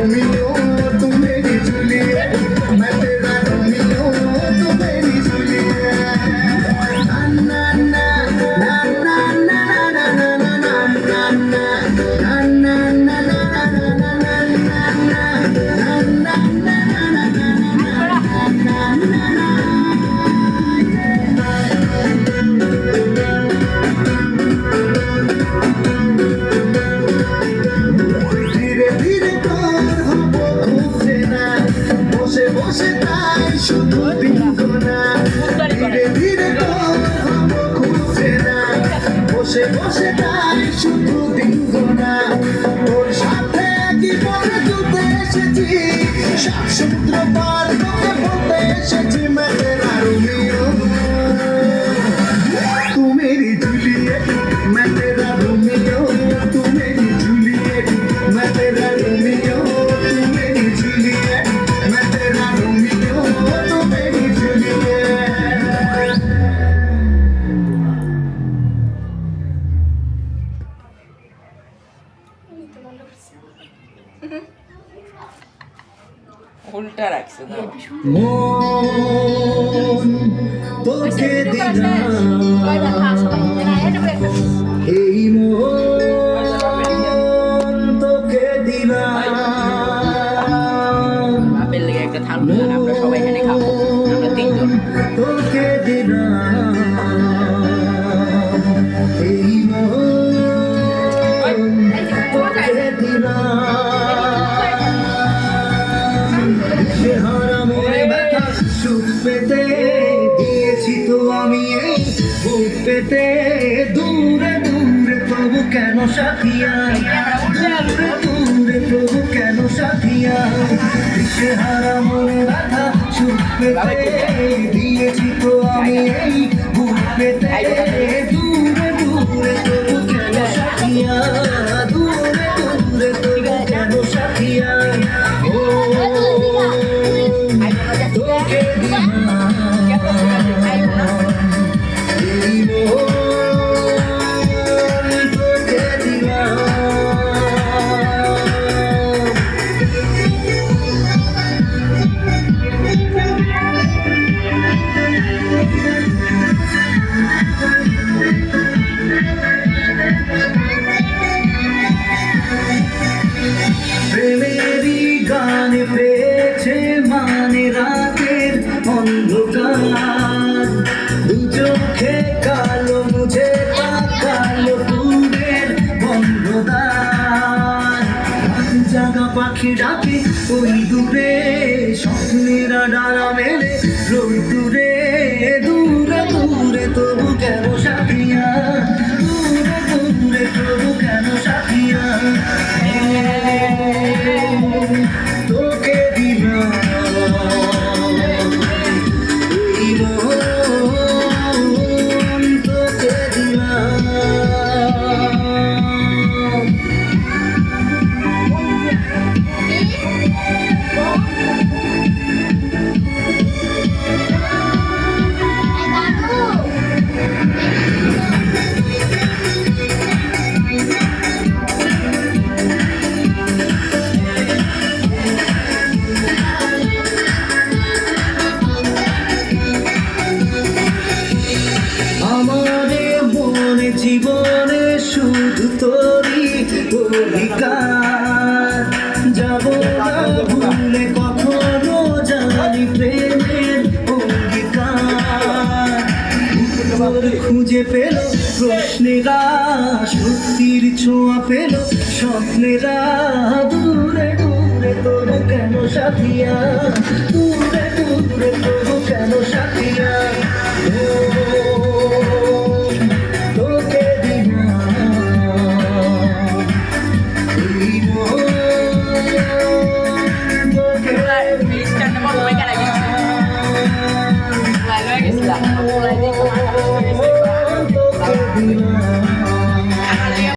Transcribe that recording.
Romeo तू मेरी Juliet मैं तेरा रोमियो तू मेरी जूलियट ना ना ना ना ना ना ना ना ना ना धीरे धीरे तोर हबो खुसे ना বসে বসে তাই শুধু দিন গোনা ধীরে ধীরে তোর হবো খুঁজছে না বসে বসে তাই শুধু দিন গোনা তোর সাথে একই পথে চলতে এসেছি সাত সমুদ্র পার তোকে বলতে এসেছি मैं तेरा रोमियो तू मेरी जूलियट मैं तेरा रोमियो तू मेरी जूलियट मैं तेरा रोमियो तू मेरी जूलियट मैं तेरा रोमियो तू मेरी जूलियट উল্টা রাখছে দাও। মন তোকে দিলাম এই মন তোকে দিলাম বাপের লেগে একটা থাল দিলেন, আমরা সবাই এখানে খাবো, আমরা তিনজন। তোকে দিলাম এই মন তোকে দিলাম চেহারা মনে ব্যথা সুখ পেতে দিয়েছি তো আমি এই বুক পেতে দূরে দূরে তবু কেন সাথিয়া দূরে দূরে তবু কেন সাথিয়া চেহারা মনে ব্যথা সুখ পেতে দিয়েছি তো আমি এই বুক পেতে দূরে দূরে তবু কেন সাথিয়া দূরে দূরে তবু কেন সাথিয়া ও তোকে দিলাম এই মন তোকে দিলাম প্রেমেরই গানে পেয়েছে মানে রাতের অন্ধকার দু চোখে কালো মুঝে কালো ফুলের বন্ধদার জাগা পাখি ডাকে ওই দূরে স্বপ্নেরা ডানা মেলে রোদ দূরে দূরে দূরে তবু কেন সাথিয়া দূরে দূরে তবু কেন সাথিয়া তোকে দিলাম এই মন তোকে দিলাম আমারে মনে জীবনে শুধু তোরই অধিকার যাব না ভুলে কখনো জানি প্রেমের অঙ্গীকার তোর খুঁজে পেল প্রশ্নেরা সত্যির ছোঁয়া পেল স্বপ্নেরা দূরে দূরে তবু কেন সাথিয়া দূরে দূরে তবু কেন